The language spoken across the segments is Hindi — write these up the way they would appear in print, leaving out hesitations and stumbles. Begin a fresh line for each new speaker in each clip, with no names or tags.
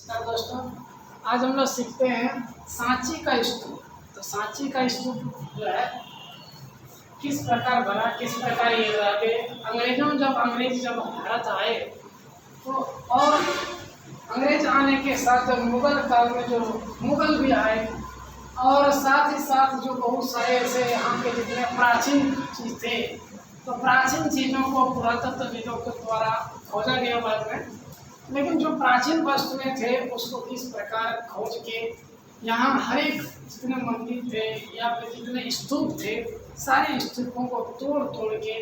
नमस्कार दोस्तों, आज हम लोग सीखते हैं सांची का स्तूप। तो सांची का स्तूप जो है किस प्रकार बना, किस प्रकार ये लगे। अंग्रेज जब भारत आए तो और अंग्रेज आने के साथ जब मुगल काल में जो मुगल भी आए और साथ ही साथ जो बहुत सारे ऐसे यहाँ के जितने प्राचीन चीज़ थे, तो प्राचीन चीज़ों को पुरातत्वविदों के द्वारा खोजा गया बाद में। लेकिन जो प्राचीन वस्तुएं थे उसको किस प्रकार खोज के यहाँ हर एक जितने मंदिर थे या फिर जितने स्तूप थे, सारे स्तूपों को तोड़ तोड़ के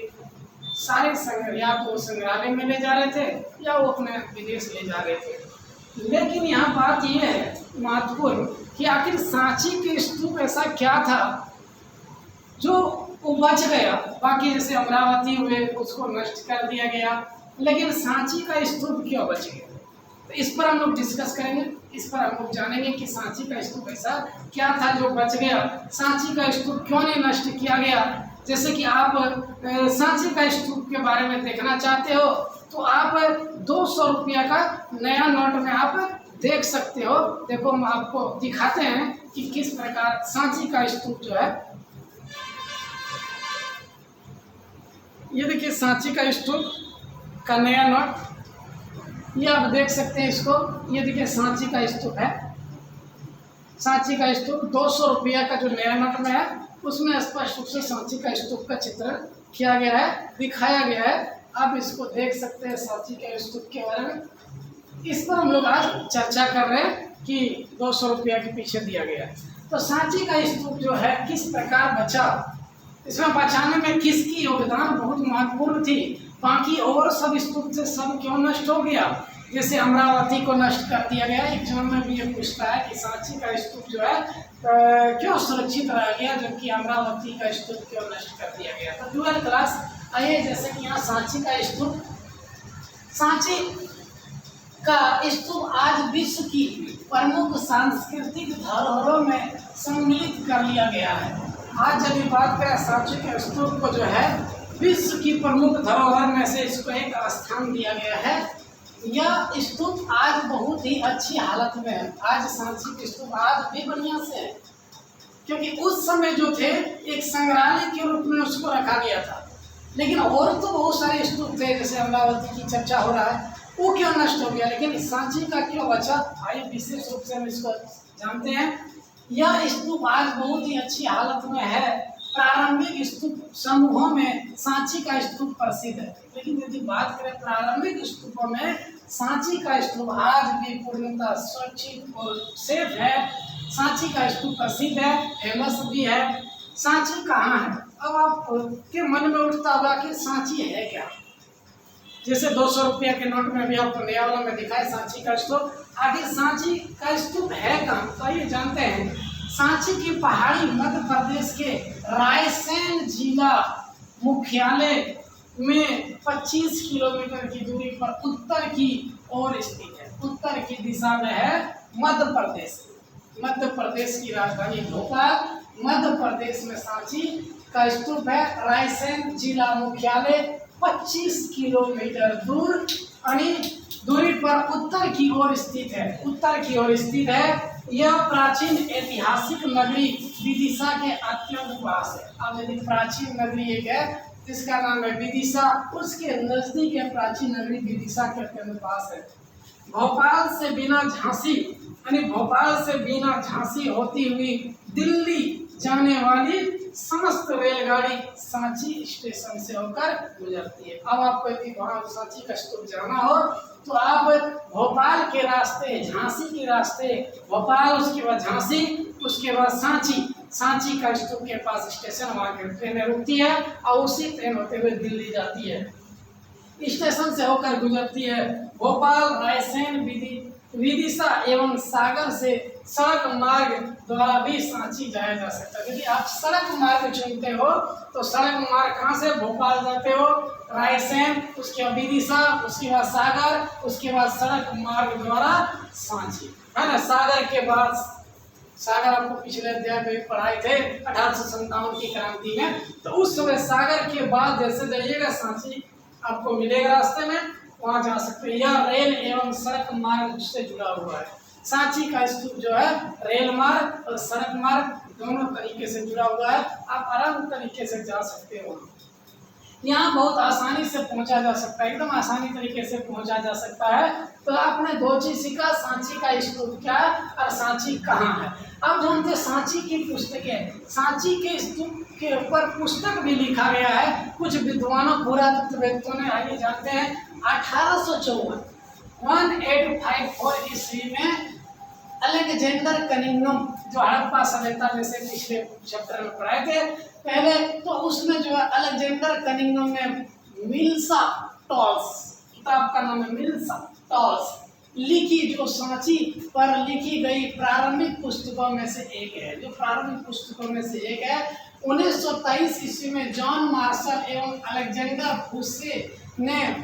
सारे या तो संग्रहालय में ले जा रहे थे या वो अपने विदेश ले जा रहे थे। लेकिन यहाँ बात यह है महत्वपूर्ण कि आखिर सांची के स्तूप ऐसा क्या था जो वो बच गया। बाकी जैसे अमरावती हुए उसको नष्ट कर दिया गया, लेकिन सांची का स्तूप क्यों बच गया, तो इस पर हम लोग डिस्कस करेंगे। इस पर हम लोग जानेंगे कि सांची का स्तूप ऐसा क्या था जो बच गया, सांची का स्तूप क्यों नहीं नष्ट किया गया। जैसे कि आप सांची का स्तूप के बारे में देखना चाहते हो तो आप 200 रुपया का नया नोट में आप देख सकते हो। देखो हम आपको दिखाते हैं कि किस प्रकार सांची का स्तूप जो है, ये देखिए सांची का स्तूप का नया नोट, ये आप देख सकते हैं इसको। ये देखिए सांची का स्तूप है, सांची का स्तूप 200 रुपया का जो नया नोट में है उसमें स्पष्ट रूप से सांची का स्तूप का चित्रण किया गया है, दिखाया गया है। आप इसको देख सकते हैं सांची के स्तूप के बारे में। इस पर हम लोग आज चर्चा कर रहे हैं कि 200 रुपया के पीछे दिया गया है। तो सांची का स्तूप जो है किस प्रकार बचा, इसमें बचाने में किसकी योगदान बहुत महत्वपूर्ण थी। बाकी और सब स्तूप से सब क्यों नष्ट हो गया, जैसे अमरावती को नष्ट कर दिया गया। एग्जाम में भी ये पूछता है कि सांची का स्तूप जो है क्यों सुरक्षित रह गया जबकि अमरावती का स्तूप क्यों नष्ट कर दिया गया। तो 12वीं क्लास आइए, जैसे कि यहाँ सांची का स्तूप, सांची का स्तूप आज विश्व की प्रमुख सांस्कृतिक धरोहरों में सम्मिलित कर लिया गया है। आज जब ये बात करें सांची के स्तूप को जो है विश्व की प्रमुख धरोहर में से इसको एक स्थान दिया गया है। यह स्तूप आज बहुत ही अच्छी हालत में है। आज सांची के स्तूप आज भी बढ़िया से है, क्योंकि उस समय जो थे एक संग्रहालय के रूप में उसको रखा गया था। लेकिन और तो बहुत सारे स्तूप थे, जैसे अमरावती की चर्चा हो रहा है, वो क्यों नष्ट हो गया, लेकिन सांची का क्यों बचा, आइए विशेष रूप से हम इसको जानते हैं। यह स्तूप आज बहुत ही अच्छी हालत में है। प्रारंभिक स्तूप समूहों में सांची का स्तूप प्रसिद्ध है। लेकिन यदि बात करें प्रारंभिक स्तूपों में, सांची का स्तूप आज भी पूर्णतः सुरक्षित और सेफ है। सांची का स्तूप प्रसिद्ध है, फेमस भी है। सांची कहाँ है, अब आपके मन में उठता होगा कि सांची है क्या। जैसे 200 रुपया के नोट में भी आपको नया वाला में दिखाए सांची का स्तूप, आखिर सांची का स्तूप है कहाँ, तो ये जानते हैं। सांची की पहाड़ी मध्य प्रदेश के रायसेन जिला मुख्यालय में 25 किलोमीटर की दूरी पर उत्तर की ओर स्थित है। उत्तर की दिशा में है मध्य प्रदेश। मध्य प्रदेश की राजधानी भोपाल, मध्य प्रदेश में सांची का स्तूप है। रायसेन जिला मुख्यालय 25 किलोमीटर दूरी पर उत्तर की ओर स्थित है। उत्तर की ओर स्थित है। यह प्राचीन ऐतिहासिक नगरी विदिशा के अत्यंत पास है। अब यदि प्राचीन नगरी एक है जिसका नाम है विदिशा, उसके नजदीक है प्राचीन नगरी विदिशा के अत्यंत पास है। भोपाल से बिना झांसी होती हुई दिल्ली जाने वाली समस्त रेलगाड़ी सांची स्टेशन से होकर गुजरती है। अब आपको यदि वहाँ सांची का स्तूप जाना हो तो आप भोपाल के रास्ते, झांसी के रास्ते, भोपाल उसके बाद झांसी, उसके बाद सांची का स्तूप के पास स्टेशन, वहाँ की ट्रेनें रुकती है और उसी ट्रेन होते हुए दिल्ली जाती है। स्टेशन से होकर गुजरती है। भोपाल, रायसेन, विदिशा एवं सागर से सड़क मार्ग द्वारा भी सांची जाया जा सकता है। यदि आप सड़क मार्ग चुनते हो तो सड़क मार्ग कहाँ से, भोपाल जाते हो, रायसेन, उसके बाद विदिशा, उसके बाद सागर, उसके बाद सड़क मार्ग द्वारा सांची, है ना। सागर के बाद, सागर आपको पिछले अध्याय में पढ़ाए थे 1857 की क्रांति में, तो उस समय सागर के बाद जैसे जाइएगा सांची आपको मिलेगा रास्ते में। वहाँ जा सकते हैं, या रेल एवं सड़क मार्ग से जुड़ा हुआ है। सांची का स्तूप जो है रेल मार्ग और सड़क मार्ग दोनों तरीके से जुड़ा हुआ है, आप आराम तरीके से जा सकते हो। यहाँ बहुत आसानी से पहुंचा जा सकता है, एकदम आसानी तरीके से पहुंचा जा सकता है। तो आपने दो चीज सीखा, सांची का स्तूप क्या है और सांची कहाँ है। अब जानते हैं सांची की पुस्तकें, सांची के स्तूप के ऊपर पुस्तक भी लिखा गया है कुछ विद्वानों पुरातत्वविदों ने। आइए जानते हैं 1854 1854 ईस्वी में अलेक्जेंडर कनिंघम, जो हड़प्पा सभ्यता जैसे पिछले चैप्टर में पढ़ाए थे पहले, तो उसमें जो है अलेक्जेंडर कनिंघम ने मिल्सा टॉल्स, किताब का नाम है मिल्सा टॉल्स, लिखी, जो सांची पर लिखी गई प्रारंभिक पुस्तकों में से एक है। जो प्रारंभिक पुस्तकों में से एक है। 1923 ईस्वी में जॉन मार्शल एवं अलेक्जेंडर हुस्से ने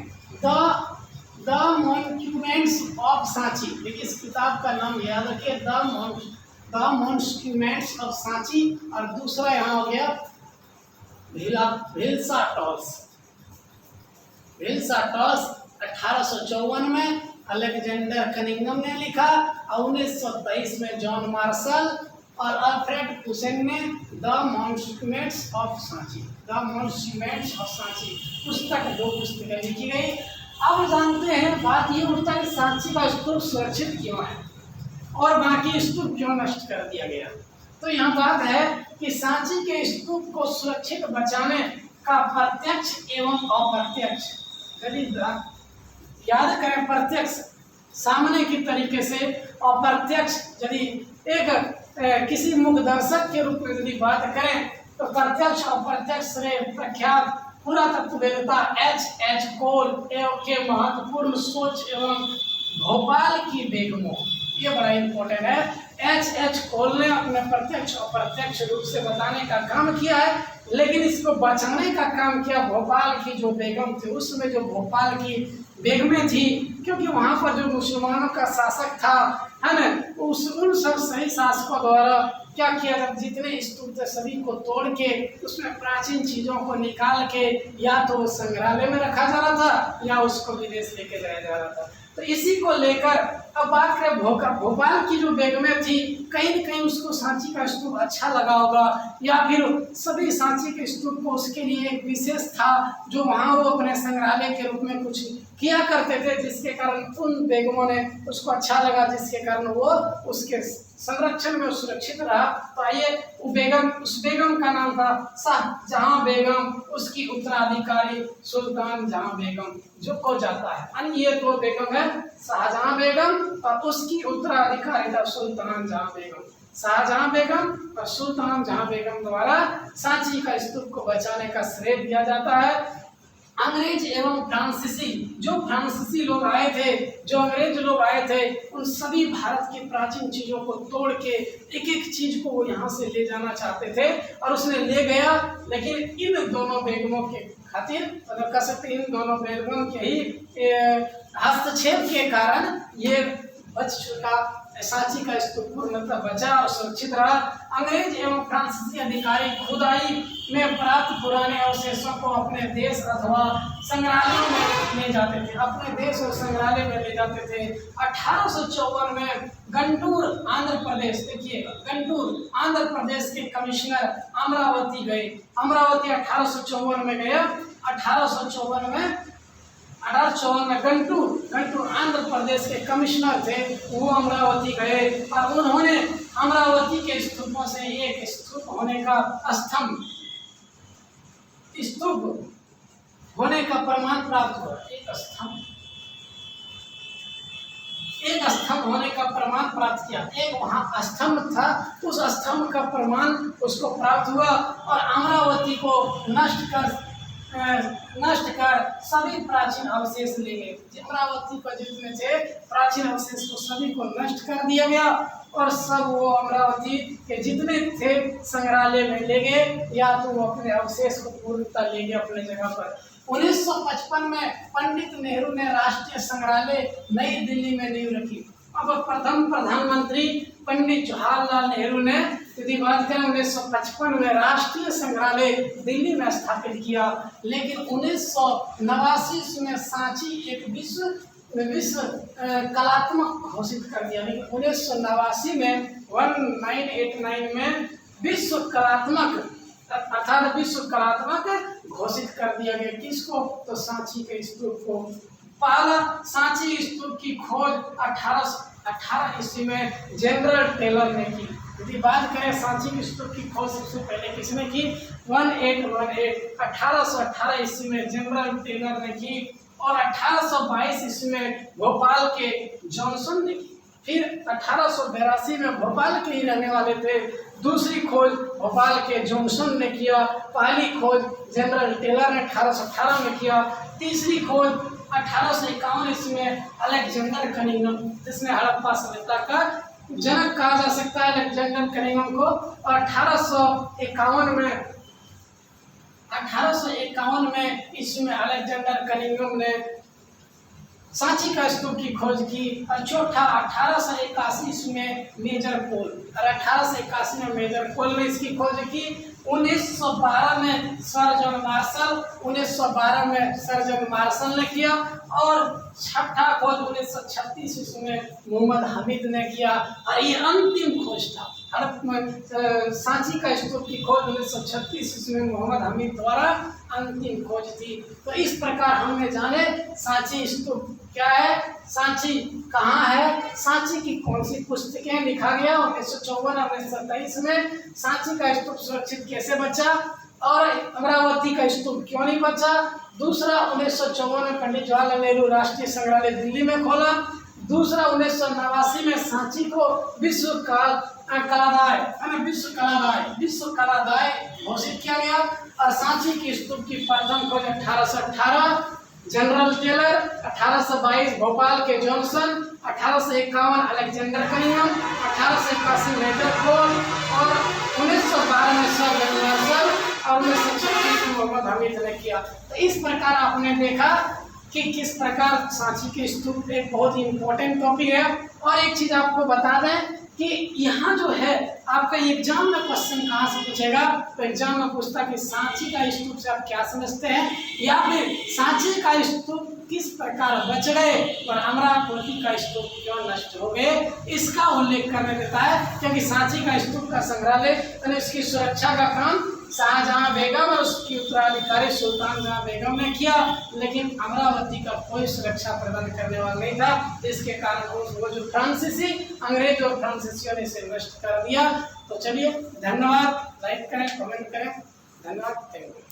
द मॉन्यूमेंट्स ऑफ सांची, देखिए इस किताब का नाम याद रखिए, द मॉन्यूमेंट्स ऑफ सांची, और दूसरा यहाँ हो गया विल्सा टॉल्स। 1854 में अलेक्जेंडर कनिंघम ने लिखा और 1923 में जॉन मार्शल और अल्फ्रेड हुसेन ने द मॉन्यूमेंट्स ऑफ सांची, पुस्तक, दो पुस्तकें लिखी गई। अब जानते हैं, बात ये उठता है कि सांची का स्तूप सुरक्षित क्यों है और बाकी स्तूप क्यों नष्ट कर दिया गया। तो यहाँ बात है कि सांची के स्तूप को सुरक्षित बचाने का प्रत्यक्ष एवं अप्रत्यक्ष, यदि याद करें प्रत्यक्ष सामने की तरीके से, अप्रत्यक्ष यदि एक किसी मुख दर्शक के रूप में यदि बात करें तो प्रत्यक्ष अप्रत्यक्ष से प्रख्यात पुरातत्ववेत्ता H.H. कोल के महत्वपूर्ण सोच एवं भोपाल की बेगमों, ये बड़ा इम्पोर्टेंट है। H.H. कोल ने अपने प्रत्यक्ष अप्रत्यक्ष रूप से बताने का काम किया है, लेकिन इसको बचाने का काम किया भोपाल की जो बेगम थी। उसमें जो भोपाल की बेगमें थी, क्योंकि वहाँ पर जो मुसलमानों का शासक था, है ना, उन सब सही शासकों द्वारा क्या किया जाता, जितने स्तूप थे सभी को तोड़ के उसमें प्राचीन चीज़ों को निकाल के या तो संग्रहालय में रखा जा रहा था या उसको विदेश लेके जाया जा रहा था। तो इसी को लेकर अब बात करें भोपाल की जो बेगमें थी, कहीं न कहीं उसको सांची का स्तूप अच्छा लगा होगा, या फिर सभी सांची के स्तूप को उसके लिए एक विशेष था जो वहाँ वो अपने संग्रहालय के रूप में कुछ किया करते थे, जिसके कारण उन बेगमों ने उसको अच्छा लगा, जिसके कारण वो उसके संरक्षण में सुरक्षित रहा। तो आइए उस बेगम का नाम था शाहजहां बेगम, उसकी उत्तराधिकारी सुल्तान जहां बेगम जो हो जाता है। यानी ये दो बेगम है, शाहजहां बेगम और उसकी उत्तराधिकारी था सुल्तान जहां बेगम। शाहजहां बेगम और सुल्तान जहां बेगम द्वारा सांची का स्तूप को बचाने का श्रेय दिया जाता है। अंग्रेज एवं फ्रांसीसी, जो फ्रांसीसी लोग आए थे, जो अंग्रेज लोग आए थे, उन सभी भारत की प्राचीन चीज़ों को तोड़ के एक एक चीज़ को वो यहाँ से ले जाना चाहते थे और उसने ले गया। लेकिन इन दोनों बेगमों के खातिर, मतलब कह सकते इन दोनों बेगमों के ही हस्तक्षेप के कारण ये बच चुका, सांची का स्तूप पूर्णतः बचा और सुरक्षित रहा। अंग्रेज एवं फ्रांसीसी अधिकारी खुदाई में प्राप्त पुराने अवशेषों को अपने देश अथवा संग्रहालयों में ले जाते थे, अपने देश और संग्रहालय में ले जाते थे। 1854 में गंटूर आंध्र प्रदेश, देखिए गंटूर आंध्र प्रदेश के कमिश्नर अमरावती गए, अमरावती 1854 में गए। 1854 में गंटूर आंध्र प्रदेश के कमिश्नर थे, वो अमरावती गए और उन्होंने अमरावती के स्तूपों से एक स्तूप होने का प्रमाण प्राप्त हुआ। एक स्तंभ होने का प्रमाण प्राप्त किया, एक वहाँ स्तंभ था, उस स्तंभ का प्रमाण उसको प्राप्त हुआ और अमरावती को नष्ट कर सभी प्राचीन अवशेष ले गए। अमरावती पर जितने थे प्राचीन अवशेष को सभी को नष्ट कर दिया गया और सब वो अमरावती के जितने थे संग्रहालय में ले गए, या तो वो अपने अवशेष को पूर्णतः ले गए अपने जगह पर। 1955 में पंडित नेहरू ने राष्ट्रीय संग्रहालय नई दिल्ली में नींव रखी। अब प्रथम प्रधानमंत्री पंडित जवाहरलाल नेहरू ने यदि बात करें 1955 में राष्ट्रीय संग्रहालय दिल्ली में स्थापित किया, लेकिन 1989 में सांची एक विश्व कलात्मक घोषित कर दिया। लेकिन 1989 में 1989 में विश्व कलात्मक अर्थात विश्व कलात्मक घोषित कर दिया गया। किसको? तो सांची के स्तूप को। पहला सांची स्तूप की खोज 1818 ईस्वी में जनरल टेलर ने की। यदि बात करें सांची के स्तूप की खोज सबसे पहले किसने की? 1818 ईस्वी में जनरल टेलर ने की और 1822 ईस्वी में भोपाल के जॉनसन ने की। फिर 1882 में भोपाल के ही रहने वाले थे, दूसरी खोज भोपाल के जॉनसन ने किया। पहली खोज जनरल टेलर ने 1818 में किया। तीसरी खोज 1851 ईस्वी में अलेक्जेंडर कनिंघम, जिसने हड़प्पा सभ्यता का जनक कहा जा सकता है अलेक्जेंडर कनिंघम को। और 1851 में ईस्वी में अलेक्जेंडर कनिंघम ने सांची का स्तूप की खोज की। और चौथा 1881 ईस्वी में मेजर पोल, और 1881 में मेजर पोल ने इसकी खोज की। 1912 में सर जॉन मार्शल ने किया और छठा खोज 1936 ईस्वी में मोहम्मद हमीद ने किया। और ये अंतिम खोज था। सांची का स्तूप की खोज 1936 ईस्वी में मोहम्मद हमीद द्वारा अंतिम खोज थी। तो इस प्रकार हमने जाने सांची स्तूप क्या है, सांची कहाँ है, सांची की कौन सी पुस्तकें लिखा गया 1954 और 1927 में, सांची का स्तूप सुरक्षित कैसे बचा और अमरावती का स्तूप क्यों नहीं बचा। दूसरा 1954 में पंडित जवाहरलाल नेहरू राष्ट्रीय संग्रहालय दिल्ली में खोला। दूसरा 1989 में सांची को विश्व कलादाय घोषित किया गया। और सांची की स्तूप की प्रथम खोज 1818 जनरल टेलर, 1822 भोपाल के जॉनसन, 1851 अलेक्जेंडर कनिंघम, 1881 मेजर पोल और 1912 में सर जॉन मार्शल और 1936 में मोहम्मद हमीद ने किया। तो इस प्रकार आपने देखा कि किस प्रकार सांची के स्तूप एक बहुत ही इम्पोर्टेंट टॉपिक है। और एक चीज़ आपको बता दें कि यहाँ जो है आपका एग्जाम में क्वेश्चन कहाँ से पूछेगा, तो एग्जाम में पूछता कि सांची का स्तूप से आप क्या समझते हैं, या फिर सांची का स्तूप किस प्रकार बच गए और अमरावती का स्तूप क्यों नष्ट हो गए, इसका उल्लेख करने देता है। क्योंकि सांची का स्तूप का संग्रहालय और इसकी सुरक्षा का काम शाहजहां बेगम और उसकी उत्तराधिकारी सुल्तान जहां बेगम ने किया, लेकिन अमरावती का कोई सुरक्षा प्रदान करने वाला नहीं था। इसके कारण वो जो फ्रांसीसी अंग्रेज और फ्रांसीसियों ने इसे नष्ट कर दिया। तो चलिए, धन्यवाद। लाइक करें, कमेंट करें। धन्यवाद। Thank you.